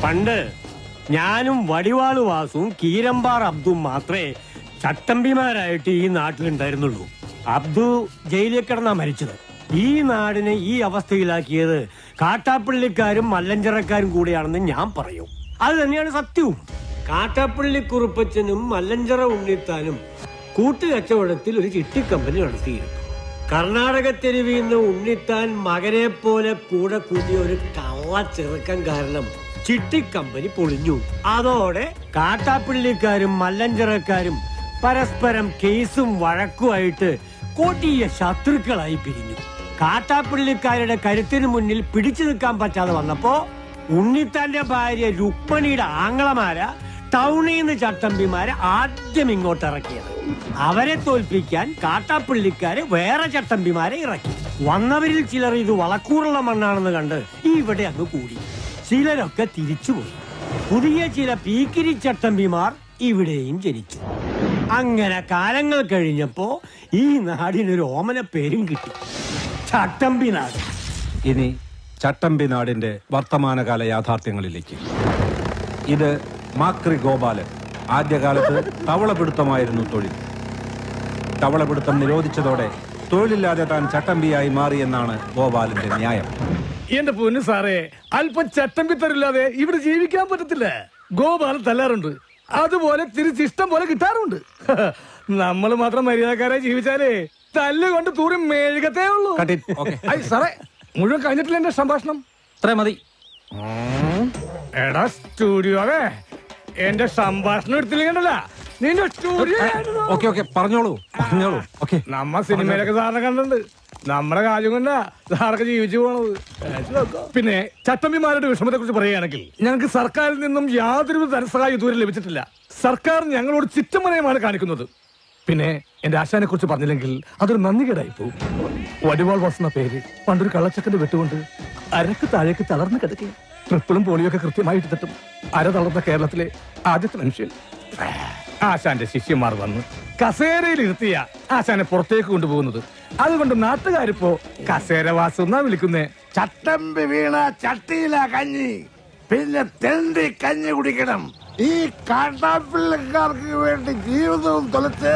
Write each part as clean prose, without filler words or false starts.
പണ്ട് ഞാനും വടിവാളു വാസും കീരമ്പാർ അബ്ദും മാത്രമേ ചട്ടമ്പിമാരായിട്ട് ഈ നാട്ടിലുണ്ടായിരുന്നുള്ളൂ. അബ്ദു ജയിലിൽ കിടന്നാ മരിച്ചത്. ഈ നാടിനെ ഈ അവസ്ഥയിലാക്കിയത് കാട്ടാപ്പള്ളിക്കാരും മല്ലഞ്ചറക്കാരും കൂടിയാണെന്ന് ഞാൻ പറയും. അത് തന്നെയാണ് സത്യവും. കാട്ടാപ്പള്ളി കുറുപ്പച്ചനും മല്ലഞ്ചറ ഉണ്ണിത്താനും കൂട്ടുകച്ചവടത്തിൽ ഒരു ചിട്ടിക്കമ്പനി നടത്തിയിരുന്നു. കർണാടക തെരുവിൽ നിന്ന് ഉണ്ണിത്താൻ മകനെ പോലെ കൂടെ കൂടിയ ഒരു കള്ള ചെറുക്കം കാരണം ചിട്ടിക്കമ്പനി പൊളിഞ്ഞു. അതോടെ കാട്ടാപ്പള്ളിക്കാരും മല്ലഞ്ചറക്കാരും പരസ്പരം കേസും വഴക്കുമായിട്ട് കൊടിയ ശത്രുക്കളായി പിരിഞ്ഞു. കാട്ടാപ്പള്ളിക്കാരുടെ കരുത്തിന് മുന്നിൽ പിടിച്ചു നിൽക്കാൻ പറ്റാതെ വന്നപ്പോ ഉണ്ണിത്താന്റെ ഭാര്യ രുക്മണിയുടെ ആങ്ങളമാര ടൗണിൽ നിന്ന് ചട്ടമ്പിമാരെ ആദ്യം ഇങ്ങോട്ട് ഇറക്കിയത്. അവരെ തോൽപ്പിക്കാൻ കാട്ടാപ്പള്ളിക്കാര് വേറെ ചട്ടമ്പിമാരെ ഇറക്കി. വന്നവരിൽ ചിലർ ഇത് വളക്കൂറുള്ള മണ്ണാണെന്ന് കണ്ട് ഇവിടെ അങ്ങ് കൂടി. ചിലരൊക്കെ തിരിച്ചുപോയി. പുതിയ ചില പീക്കിരി ചട്ടമ്പിമാർ ഇവിടെയും ജനിച്ചു. അങ്ങനെ കാലങ്ങൾ കഴിഞ്ഞപ്പോ ഈ നാടിനൊരു ഓമന പേരും കിട്ടി, ചട്ടമ്പി നാട്. ഇനി ചട്ടമ്പി നാടിന്റെ വർത്തമാനകാല യാഥാർത്ഥ്യങ്ങളിലേക്ക്. ഇത് മാക്രി ഗോപാലൻ. ആദ്യകാലത്ത് തവളപിടുത്തമായിരുന്നു തൊഴിൽ. തവളപിടുത്തം നിരോധിച്ചതോടെ തൊഴിലില്ലാതെ താൻ ചട്ടമ്പിയായി മാറിയെന്നാണ് ഗോപാലന്റെ ന്യായം. എന്റെ പൊന്നു സാറേ, അല്പം ചട്ടമ്പി തരില്ലാതെ ഇവിടെ ജീവിക്കാൻ പറ്റത്തില്ല. ഗോപാലൻ തല്ലാറുണ്ട്, അതുപോലെ തിരിച്ചിഷ്ടം പോലെ കിട്ടാറുണ്ട്. നമ്മൾ മാത്രം മര്യാദക്കാരായി ജീവിച്ചാലേ തല്ലുകൊണ്ട് തൂറി മേഴുകത്തേ ഉള്ളൂ. സാറേ, മുഴുവൻ കഴിഞ്ഞിട്ടില്ല എന്റെ സംഭാഷണം. ഇത്ര മതി. എടാ സ്റ്റുഡിയോവേ, എന്റെ സംഭാഷണം എടുത്തില്ലെങ്കിലല്ല നിന്റെ സ്റ്റുഡിയോ. പറഞ്ഞോളൂ. നമ്മ സിനിമയിലൊക്കെ സാറിനെ കണ്ടിട്ടുണ്ട്. നമ്മുടെ കാര്യം കൊണ്ടാ സാറൊക്കെ ജീവിച്ചു പോണത്. പിന്നെ ചട്ടമ്പിമാരുടെ വിഷമത്തെ കുറിച്ച് പറയുകയാണെങ്കിൽ ഞങ്ങൾക്ക് സർക്കാരിൽ നിന്നും യാതൊരു ധനസഹായം ഇതുവരെ ലഭിച്ചിട്ടില്ല. സർക്കാർ ഞങ്ങളോട് ചിറ്റമനയമാണ് കാണിക്കുന്നത്. പിന്നെ എന്റെ ആശാനെ കുറിച്ച് പറഞ്ഞില്ലെങ്കിൽ അതൊരു നന്ദികേടായി പോകും. വടിവാൾ വസുന്ന പേര് പണ്ടൊരു കള്ളച്ചക്കന്റെ വെട്ടുകൊണ്ട് അരക്ക് താഴേക്ക് തളർന്ന് കിടക്കുക. ട്രിപ്പിളും പോളിയൊക്കെ കൃത്യമായിട്ട് തട്ടും. അര തളർന്ന കേരളത്തിലെ ആദ്യത്തെ മനുഷ്യൻ. ആശാന്റെ ശിഷ്യന്മാർ വന്ന് കസേരയിൽ ഇരുത്തിയ ആശാനെ പുറത്തേക്ക് കൊണ്ടുപോകുന്നത്. അതുകൊണ്ട് നാട്ടുകാരിപ്പോ കസേരവാസം എന്നാ വിളിക്കുന്നേ. ചട്ടമ്പി വീണ ചട്ടിയില കഞ്ഞി, പിന്നെ തെണ്ടി കഞ്ഞി കുടിക്കണം. ഈ കാട്ടാപ്പിള്ളക്കാർക്ക് വേണ്ടി ജീവിതവും തൊലച്ച്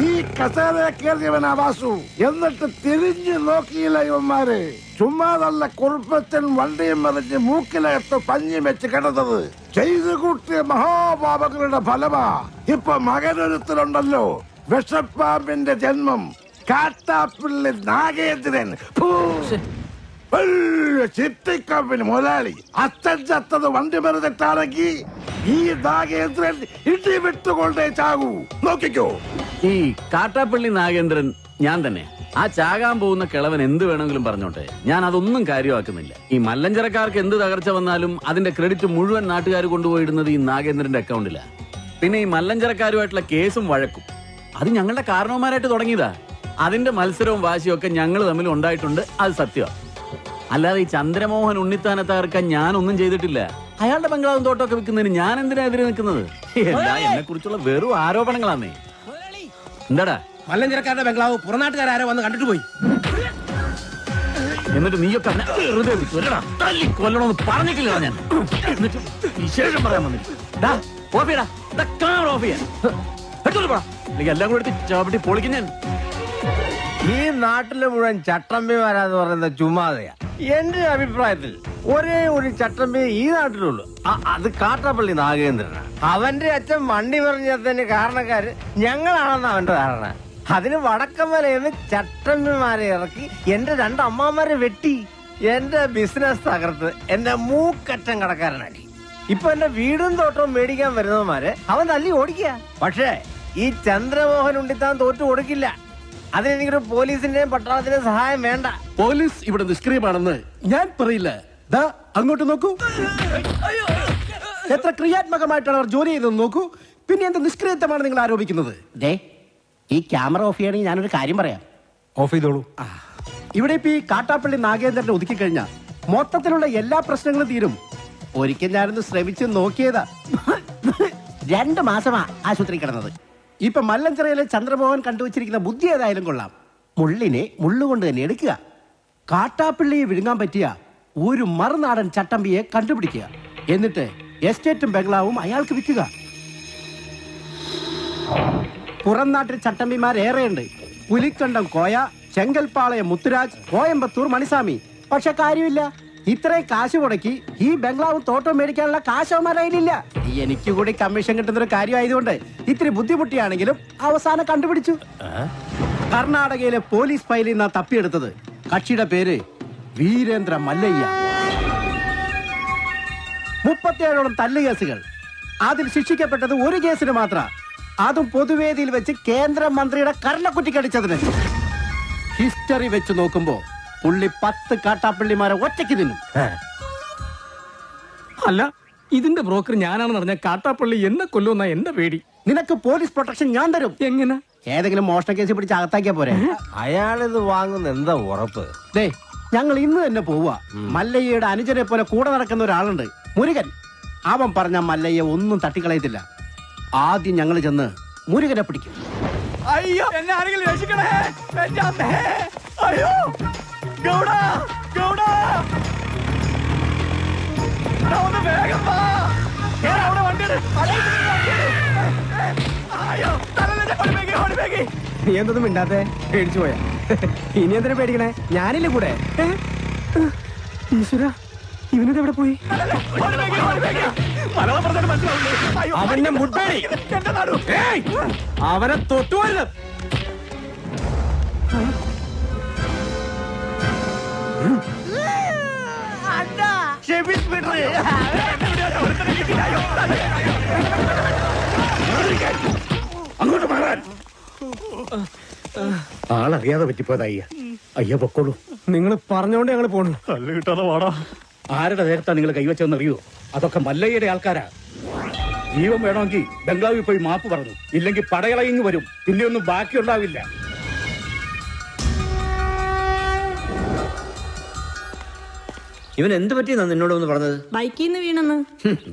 ഈ കസേര കയറിയവനാ വാസു. എന്നിട്ട് തിരിഞ്ഞു നോക്കിയില്ല ഇവന്മാര്. ചുമ്മാതല്ല കുറുപ്പച്ചൻ വണ്ടിയും മറിഞ്ഞ് മൂക്കിലകത്ത് പഞ്ഞി വെച്ച് കിടന്നത്. ചെയ്തു കൂട്ടിയ മഹാപാപങ്ങളുടെ ഫലമാ ഇപ്പൊ മകനൊരുത്തരുണ്ടല്ലോ, വിഷപ്പാമ്പിന്റെ ജന്മം, കാട്ടാപ്പിള്ളി നാഗേന്ദ്രൻ. ചിട്ടിക്കമ്പിന് മുതലാളി. അച്ഛൻ ചത്തത് വണ്ടി മറിഞ്ഞിട്ടാണെങ്കിൽ ഈ നാഗേന്ദ്രൻ ഇടി വിട്ടുകൊണ്ടേ ചാകൂ. നോക്കിക്കോ. ഈ കാട്ടാപ്പള്ളി നാഗേന്ദ്രൻ ഞാൻ തന്നെ. ആ ചാകാൻ പോകുന്ന കിളവൻ എന്ത് വേണമെങ്കിലും പറഞ്ഞോട്ടെ, ഞാൻ അതൊന്നും കാര്യമാക്കുന്നില്ല. ഈ മല്ലഞ്ചരക്കാർക്ക് എന്ത് തകർച്ച വന്നാലും അതിന്റെ ക്രെഡിറ്റ് മുഴുവൻ നാട്ടുകാർ കൊണ്ടുപോയിടുന്നത് ഈ നാഗേന്ദ്രന്റെ അക്കൗണ്ടിലാ. പിന്നെ ഈ മല്ലഞ്ചരക്കാരുമായിട്ടുള്ള കേസും വഴക്കും അത് ഞങ്ങളുടെ കാരണവന്മാരായിട്ട് തുടങ്ങിയതാ. അതിന്റെ മത്സരവും വാശിയും ഒക്കെ ഞങ്ങൾ തമ്മിൽ ഉണ്ടായിട്ടുണ്ട്, അത് സത്യമാണ്. അല്ലാതെ ഈ ചന്ദ്രമോഹൻ ഉണ്ണിത്താനെ തകർക്കാൻ ഞാനൊന്നും ചെയ്തിട്ടില്ല. അയാളുടെ ബംഗ്ലാവും തോട്ടമൊക്കെ വിൽക്കുന്നതിന് ഞാൻ എന്തിനാ എതിരെ നിൽക്കുന്നത്? എന്നെ കുറിച്ചുള്ള വെറും ആരോപണങ്ങളാന്നേ. എന്താടാ മല്ലഞ്ചരക്കാരുടെ ബംഗ്ലാവ് പുറനാട്ടുകാരോ വന്ന് കണ്ടിട്ട് പോയി. എന്നിട്ട് നീയൊക്കെ കൊല്ലണമെന്ന് പറഞ്ഞിട്ടില്ല ഞാൻ. എന്നിട്ട് വിശേഷം പറയാൻ വന്നിട്ട് എല്ലാം കൂടെ എടുത്ത് ചവിട്ടി പൊളിക്കും ഞാൻ. ഈ നാട്ടിലെ മുഴുവൻ ചട്ടമ്പിമാരാന്ന് പറയുന്നത് ചുമ്മാതെയാ. എന്റെ അഭിപ്രായത്തിൽ ഒരേ ഒരു ചട്ടമ്പി ഈ നാട്ടിലുള്ളൂ, അത് കാട്ടാപ്പള്ളി നാഗേന്ദ്രനാണ്. അവന്റെ അച്ഛൻ വണ്ടി പറഞ്ഞതിന് കാരണക്കാര് ഞങ്ങളാണെന്ന് അവന്റെ ധാരണ. അതിന് വടക്കമലയെന്ന് ചട്ടമ്പിമാരെ ഇറക്കി എന്റെ രണ്ട് അമ്മാമാരെ വെട്ടി എന്റെ ബിസിനസ് തകർത്ത് എന്റെ മൂക്കറ്റം കടക്കാരനാക്കി. ഇപ്പൊ എന്റെ വീടും തോട്ടവും മേടിക്കാൻ വരുന്നവന്മാരെ അവൻ തല്ലി ഓടിക്കുക. പക്ഷേ ഈ ചന്ദ്രമോഹൻ ഉണ്ണിത്താൻ തോറ്റു കൊടുക്കില്ല. അതിനെനിക്കൊരു പോലീസിന്റെയും പട്ടാളത്തിന്റെയും സഹായം വേണ്ട. പോലീസ് ഇവിടെ നിഷ്ക്രിയമാണെന്ന് ഞാൻ പറയില്ല. ദാ അങ്ങോട്ട് നോക്കൂ, എത്ര ക്രിയാത്മകമായിട്ടാണ് അവർ ജോലി ചെയ്തത് നോക്കൂ. പിന്നെ എന്ത് നിഷ്ക്രിയത്വമാണ് നിങ്ങൾ ആരോപിക്കുന്നത്? ഈ ക്യാമറ ഓഫ് ചെയ്യണമെങ്കിൽ ഞാനൊരു കാര്യം പറയാം. ഓഫ് ചെയ്തോളൂ. ഇവിടെ ഇപ്പൊ ഈ കാട്ടാപ്പള്ളി നാഗേന്ദ്രനെ ഒതുക്കി കഴിഞ്ഞാൽ മൊത്തത്തിലുള്ള എല്ലാ പ്രശ്നങ്ങളും തീരും. ഒരിക്കൽ ഞാനൊന്ന് ശ്രമിച്ച് നോക്കിയതാ. 2 മാസമാ ആശുപത്രി കിടന്നത്. ഇപ്പൊ മല്ലഞ്ചിറയിലെ ചന്ദ്രമോഹൻ കണ്ടുവച്ചിരിക്കുന്ന ബുദ്ധി ഏതായാലും കൊള്ളാം. മുള്ളിനെ മുള്ളുകൊണ്ട് തന്നെ എടുക്കുക. കാട്ടാപ്പിള്ളിയെ വിഴുങ്ങാൻ പറ്റിയ ഒരു മറുനാടൻ ചട്ടമ്പിയെ കണ്ടുപിടിക്കുക. എന്നിട്ട് എസ്റ്റേറ്റും ബംഗ്ലാവും അയാൾക്ക് വിൽക്കുക. പുറം നാട്ടിൽ ചട്ടമ്പിമാരേറെയുണ്ട്. പുലിക്കണ്ടം കോയ, ചെങ്കൽപ്പാളയം മുത്തുരാജ്, കോയമ്പത്തൂർ മണിസ്വാമി. പക്ഷെ കാര്യമില്ല, ഇത്രയും കാശ് മുടക്കി ഈ ബംഗ്ലാവ് തോട്ടം മേടിക്കാനുള്ള കാശ് അവന്മാരില്ല. എനിക്ക് കൂടി കമ്മീഷൻ കിട്ടുന്ന ഒരു കാര്യമായതുകൊണ്ട് ഇത്തിരി ബുദ്ധിമുട്ടിയാണെങ്കിലും അവസാനം കണ്ടുപിടിച്ചു. കർണാടകയിലെ പോലീസ് ഫയലിൽ നിന്നാ തപ്പിയെടുത്തത്. കക്ഷിയുടെ പേര് വീരേന്ദ്ര മല്ലയ്യ. 37ഓളം തല്ലുകേസുകൾ. അതിൽ ശിക്ഷിക്കപ്പെട്ടത് ഒരു കേസിന് മാത്രം, അതും പൊതുവേദിയിൽ വെച്ച് കേന്ദ്രമന്ത്രിയുടെ കർണക്കുറ്റിക്കടിച്ചതിന്. ഹിസ്റ്ററി വെച്ച് നോക്കുമ്പോ പുള്ളി 10 കാട്ടാപ്പള്ളിമാരെ ഒറ്റയ്ക്ക് തിന്നും. അല്ല, ഇതിന്റെ ബ്രോക്കർ ഞാനാണെന്ന് പറഞ്ഞ കാട്ടാപ്പള്ളി എന്നെ കൊല്ലുന്ന എന്റെ പേടി. നിനക്ക് പോലീസ് പ്രൊട്ടക്ഷൻ ഞാൻ തരും. എങ്ങനെ? ഏതെങ്കിലും മോഷണ കേസ് പിടിച്ച് അകത്താക്കിയാ പോരെ. അയാളിത് വാങ്ങുന്ന എന്താ ഉറപ്പ്? ദേ, ഞങ്ങൾ ഇന്ന് തന്നെ പോവുക. മല്ലയ്യയുടെ അനുജനെ പോലെ കൂടെ നടക്കുന്ന ഒരാളുണ്ട്, മുരുകൻ. അവൻ പറഞ്ഞ മല്ലയ്യ ഒന്നും തട്ടിക്കളയത്തില്ല. ആദ്യം ഞങ്ങൾ ചെന്ന് മുരുകനെ പിടിക്കും. അയ്യോ, എന്നെ ആരെങ്കിലും രക്ഷിക്കണേ! എന്റെ അമ്മേ! അയ്യോ! ഗൗഡ! ഗൗഡ! എടാ, ഒന്ന് വേഗം വാ! ഏടാ, അവിടെ വണ്ടിയുണ്ട്. അയ്യോ, തലയിലെ ഓടിപ്പേക്ക്. നീ എന്തൊന്നും മിണ്ടാത്തെ? പേടിച്ചു പോയാ? ഇനി എന്തിനാ പേടിക്കണേ? ഞാനില്ലേ കൂടെ. ഈശ്വര, ഇവനിത് എവിടെ പോയി? അവന്റെ മുട്ടേടി അവനെ തൊട്ടുവല്ലോ. അങ്ങോട്ട് മാറാൻ. ആളറിയാതെ പറ്റിപ്പോയത് അയ്യ പൊക്കോളൂ. നിങ്ങൾ പറഞ്ഞോണ്ട് ഞങ്ങൾ പോണു. കല്ല് കിട്ടാതെ വാടാ. ആരുടെ നേരത്താ നിങ്ങൾ കൈവച്ചെന്ന് അറിയോ? അതൊക്കെ മല്ലയ്യയുടെ ആൾക്കാരാ. ജീവൻ വേണമെങ്കിൽ ബംഗ്ലാവിൽ പോയി മാപ്പ് പറഞ്ഞു, ഇല്ലെങ്കിൽ പടയളയിങ് വരും. പിന്നെ ഒന്നും ബാക്കി ഉണ്ടാവില്ല. ഇവൻ എന്ത് പറ്റിയെന്നാ നിന്നോട് ഒന്ന് പറഞ്ഞത്? ബൈക്കിൽ നിന്ന് വീണെന്ന്.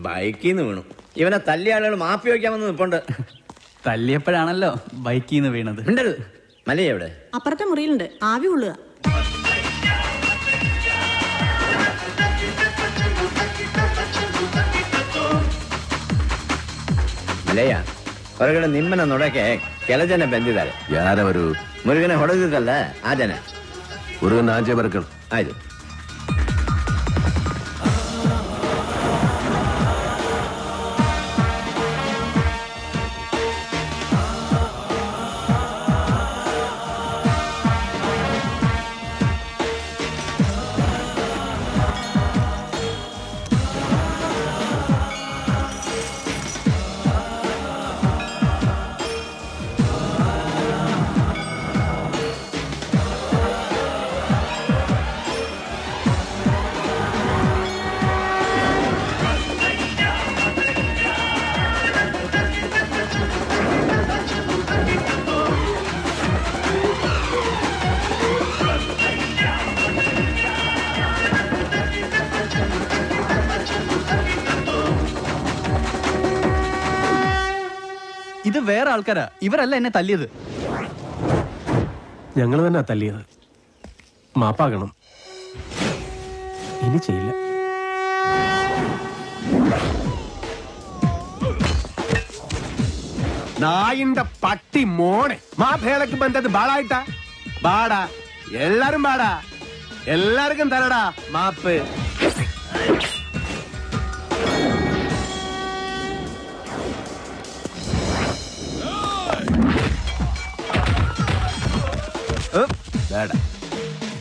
ബൈക്കിൽ നിന്ന് വീണു. ഇവനെ തല്ലിയ ആളുകൾ മാപ്പി വയ്ക്കാമെന്ന് നിൽപ്പുണ്ട്. തല്ലിയപ്പോഴാണല്ലോ ബൈക്കിൽ നിന്ന് വീണത്. മിണ്ടരുത്. മല്ലയ്യ എവിടെ? അപ്പുറത്തെ മുറിയിലുണ്ട്, ആവി കൊള്ളുക. ಮಲೆಯ ಹೊರಗಡೆ ನಿಮ್ಮನ್ನ ನೋಡಕ್ಕೆ ಕೆಲ ಜನ ಬಂದಿದ್ದಾರೆ. ಯಾರವರು? ಮುರುಗನೆ ಹೊಡೆದಿದ್ದಲ್ಲ ಆ ಜನ. ಮುರುಗನ ಆಚೆ ಬರ್ಕಳು. ಆಯ್ತು. ഇത് വേറെ ആൾക്കാരാ, ഇവരല്ല എന്നെ തല്ലിയത്. ഞങ്ങൾ തന്നെ തല്ലിയത്. മാപ്പാകണം, ഇനി ചെയ്യില്ല. നായിന്റെ പട്ടി മോനെ മാഭേളക്ക് ബന്ധത് ബാളായിട്ടാ ബാടാ. എല്ലാരും ബാടാ, എല്ലാവർക്കും തരടാ മാപ്പ്. ಬೇಡ,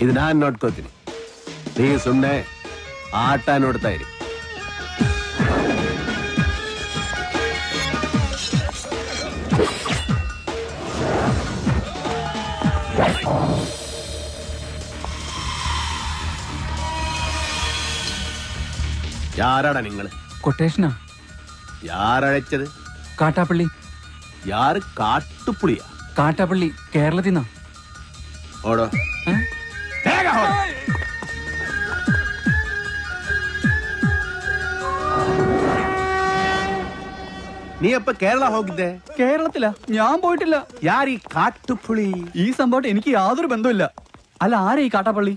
ಇದು ನಾನು ನೋಡ್ಕೋತೀನಿ. ನೀ ಸುಮ್ಮನೆ ಆಟ ನೋಡ್ತಾ ಇರಿ. யாராடா നിങ്ങൾ? കൊട്ടേഷനാ. யாரழைச்சது? കാട്ടാപ്പള്ളി. யாரு? കാട്ടുപുളിയാ? കാട്ടാപ്പള്ളി കേരളത്തിൽ നിന്നാ. ഓടോ. നീ അപ്പൊ കേരള ಹೋಗಿದ್ದೆ? കേരളത്തിലാ? ഞാൻ പോയിട്ടില്ല. യാരീ കാട്ടുപുളി? ഈ സംഭവം എനിക്ക് യാതൊരു ബന്ധമില്ല. അല്ല, ആരാ ഈ കാട്ടാപ്പള്ളി?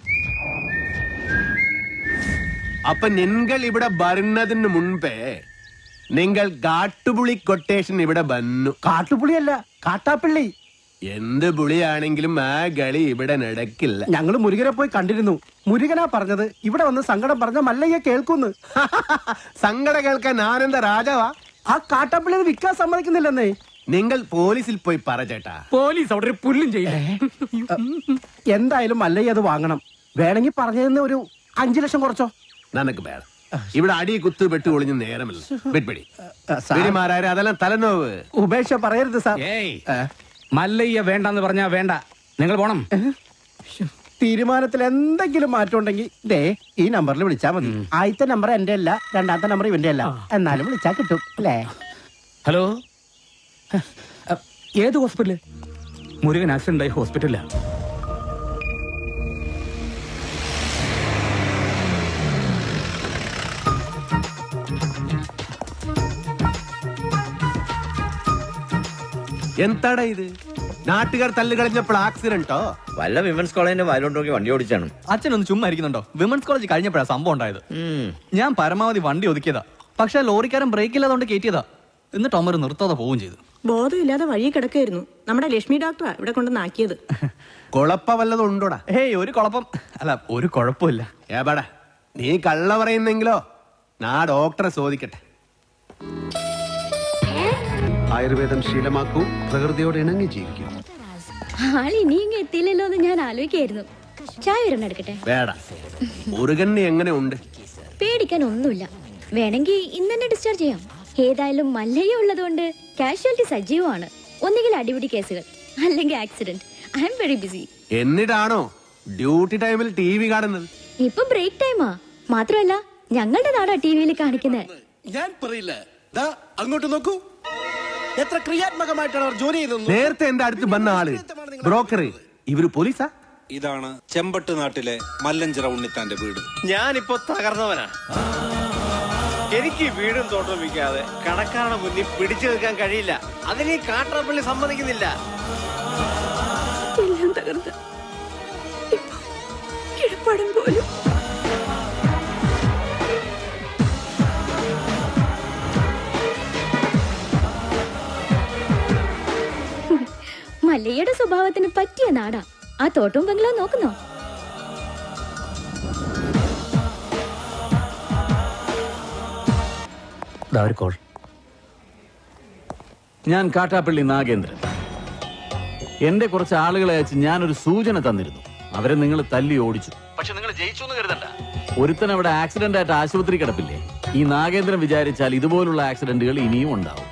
അപ്പൊ നിങ്ങൾ ഇവിടെ വരുന്നതിന് മുൻപേ നിങ്ങൾ കാട്ടുപുളി കൊട്ടേഷൻ ഇവിടെ വന്നു. കാട്ടുപുളിയല്ല, കാട്ടാപ്പിള്ളി. എന്ത് പുളിയാണെങ്കിലും ആ കളി ഇവിടെ നടക്കില്ല. ഞങ്ങള് മുരുകനെ പോയി കണ്ടിരുന്നു. മുരുകനാ പറഞ്ഞത് ഇവിടെ വന്ന് സങ്കടം പറഞ്ഞ മല്ലയ്യ കേൾക്കുന്നു. സങ്കടം കേൾക്കാൻ ആനന്ദ രാജാവാ. ആ കാട്ടാപ്പിള്ളി അത് വിൽക്കാൻ സമ്മതിക്കുന്നില്ലെന്നേ. നിങ്ങൾ പോലീസിൽ പോയി പറ ചേട്ടാ. പോലീസ് അവിടെ ഒരു പുല്ലും ചെയ്യില്ല. എന്തായാലും മല്ലയ്യ അത് വാങ്ങണം. വേണമെങ്കിൽ പറഞ്ഞതിന് ഒരു 5 ലക്ഷം കുറച്ചോ. നനക്ക് വേണം. ഇവിടെ അടി കുത്തു വെട്ട് ഒളിഞ്ഞ് നേരമില്ല. വെട്പിടി വെടിമാരായ അതെല്ലാം തലനോവ്. ഉപേക്ഷ പറയരുത് സാർ. മല്ലയ്യ വേണ്ടെന്ന് പറഞ്ഞാ വേണ്ട, നിങ്ങൾ പോണം. തീരുമാനത്തിൽ എന്തെങ്കിലും മാറ്റം ഉണ്ടെങ്കിൽ ദേ ഈ നമ്പറിൽ വിളിച്ചാൽ മതി. ആദ്യത്തെ നമ്പർ എന്റെ അല്ല, രണ്ടാമത്തെ നമ്പർ ഇവന്റെ അല്ല. എന്നാലും വിളിച്ചാൽ കിട്ടും അല്ലേ? ഹലോ, ഏത് ഹോസ്പിറ്റല്? മുരുകൻ ആക്സിഡന്റ് ആയി ഹോസ്പിറ്റലിലാ. എന്താടാ ഇത്? നാട്ടുകാർ തല്ല് കളഞ്ഞപ്പോൾ ആക്സിഡന്റോ? വല്ല വിമൻസ് കോളേജിന്റെ വായിലോട്ട് വണ്ടി ഓടിച്ചാണ്. അച്ഛനൊന്ന് ചുമ്മാ ഇരിക്കുന്നുണ്ടോ? വിമൻസ് കോളേജ് കഴിഞ്ഞപ്പോഴാണ് സംഭവം ഉണ്ടായത്. ഞാൻ പരമാവധി വണ്ടി ഒതുക്കിയതാ, പക്ഷെ ലോറിക്കാരൻ ബ്രേക്ക് ഇല്ലാതെ കയറ്റിയതാ. എന്നിട്ട് അമ്മ നിർത്താതെ പോവുകയും ചെയ്തു. ബോധമില്ലാതെ വഴി കിടക്കായിരുന്നു. നമ്മുടെ ലക്ഷ്മി ഡോക്ടറാ ഇവിടെ കൊണ്ടുവന്നാക്കിയത്. കുഴപ്പം വല്ലതും ഉണ്ടോടാ? ഹേയ്, ഒരു കുഴപ്പം അല്ല, ഒരു കുഴപ്പമില്ല. ഏപാടാ നീ കള്ള പറയുന്നെങ്കിലോ നാ ഡോക്ടറെ ചോദിക്കട്ടെ. ആയുർവേദം ശീലമാക്കൂ, പ്രകൃതിയോട് ഇണങ്ങി ജീവിക്കൂ. ആളിനിയും എത്തിയില്ലല്ലോ എന്ന് ഞാൻ ആലോചിക്കായിരുന്നു. ചായ വരണം എടുക്കട്ടെ? വേട മുരുകന് എങ്ങനെ ഉണ്ട്? പേടിക്കാൻ ഒന്നുമില്ല. വേണമെങ്കിൽ ഇന്ന് തന്നെ ഡിസ്ചാർജ് ചെയ്യാം. ഏതായാലും മല്ലയ്യ ഉള്ളതുകൊണ്ട് കാഷ്വാലിറ്റി സജീവമാണ്. ഒന്നുകിൽ അടിപിടി കേസുകൾ, അല്ലെങ്കിൽ accident. I am very busy. എന്നിട്ടാണോ ഡ്യൂട്ടി ടൈമിൽ TV കാണുന്നത്? ഇപ്പൊ ബ്രേക്ക് ടൈമാ. മാത്രമല്ല ഞങ്ങളുടെ നാടാ ടിവിയിൽ കാണിക്കുന്നത്. ഞാൻ പറയില്ല, അങ്ങോട്ട് നോക്കൂ. എത്ര ക്രിയാത്മകമായിട്ടാണ് അവർ ജോലി ചെയ്തത്. നേരത്തെ എന്റെ അടുത്ത് വന്ന ആള് ബ്രോക്കർ, ഇവര് പോലീസാ? ഇതാണ് ചെമ്പട്ട് നാട്ടിലെ മല്ലഞ്ചിറ ഉണ്ണിത്താന്റെ വീട്. ഞാനിപ്പോ തകർന്നവനാ. എനിക്ക് വീടും തോട്ടം വിൽക്കാതെ കടക്കാരുടെ മുന്നിൽ പിടിച്ചു നിൽക്കാൻ കഴിയില്ല. അതിന് ഈ കാട്ടാപ്പള്ളി സമ്മതിക്കുന്നില്ല. എല്ലാം തകർന്ന് ഇപ്പൊ കിടപ്പാടം പോലും. മല്ലയ്യയുടെ സ്വഭാവത്തിന് പറ്റിയ നാടാ. ആ തോട്ടവും ബംഗ്ലാവ് നോക്കുന്നോ? ഞാൻ കാട്ടാപ്പള്ളി നാഗേന്ദ്രൻ. എന്റെ കുറച്ച് ആളുകളെ അയച്ച് ഞാനൊരു സൂചന തന്നിരുന്നു. അവരെ നിങ്ങൾ തല്ലി ഓടിച്ചു. പക്ഷെ നിങ്ങൾ ജയിച്ചു എന്ന് കരുതണ്ട. ഒരുത്തൻ അവിടെ ആക്സിഡന്റ് ആയിട്ട് ആശുപത്രി കിടപ്പില്ലേ? ഈ നാഗേന്ദ്രൻ വിചാരിച്ചാൽ ഇതുപോലുള്ള ആക്സിഡന്റുകൾ ഇനിയും ഉണ്ടാവും.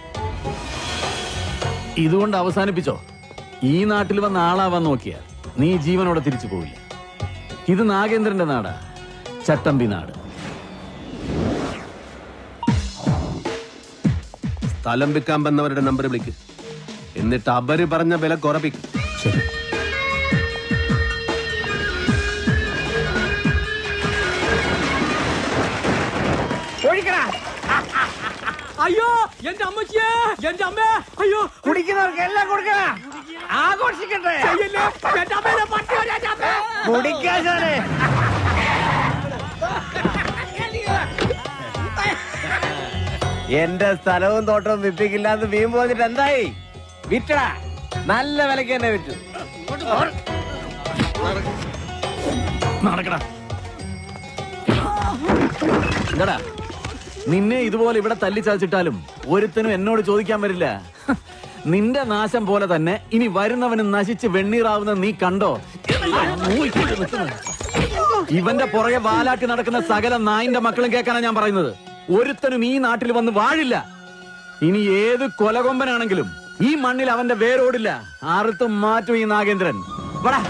ഇതുകൊണ്ട് അവസാനിപ്പിച്ചോ. ഈ നാട്ടിൽ വന്ന ആളാവാൻ നോക്കിയാൽ നീ ജീവനോടെ തിരിച്ചു പോവില്ല. ഇത് നാഗേന്ദ്രന്റെ നാടാ, ചട്ടമ്പി നാട്. സ്ഥലം വിൽക്കാൻ വന്നവരുടെ നമ്പർ വിളിക്ക്. എന്നിട്ട് അവര് പറഞ്ഞ വില കുറപ്പിക്കും. ശരി. അയ്യോ, എന്റെ അമ്മച്ചിയെ, എന്റെ അമ്മ. അയ്യോ, കുടിക്കുന്നവർക്ക് എല്ലാം കൊടുക്കണ, ആഘോഷിക്കട്ടെ. കുടിക്കാശാനെ എന്റെ സ്ഥലവും തോട്ടവും വിപ്പിക്കില്ലാന്ന് വീമ്പ് വന്നിട്ട് എന്തായി? വിറ്റടാ, നല്ല വിലക്ക് തന്നെ വിറ്റു. നടക്കടാ. എന്താടാ, നിന്നെ ഇതുപോലെ ഇവിടെ തല്ലിച്ചതച്ചിട്ടാലും ഒരുത്തനും എന്നോട് ചോദിക്കാൻ വരില്ല. നിന്റെ നാശം പോലെ തന്നെ ഇനി വരുന്നവന് നശിച്ച് വെണ്ണീറാവുന്ന നീ കണ്ടോ? ഇവന്റെ പുറകെ വാലാട്ടി നടക്കുന്ന സകല നായിന്റെ മക്കളും കേൾക്കാനാ ഞാൻ പറയുന്നത്. ഒരുത്തനും ഈ നാട്ടിൽ വന്ന് വാഴില്ല. ഇനി ഏത് കൊലകൊമ്പനാണെങ്കിലും ഈ മണ്ണിൽ അവന്റെ വേരോടില്ല. ആർത്തും മാറ്റും ഈ നാഗേന്ദ്രൻ. വാടാ.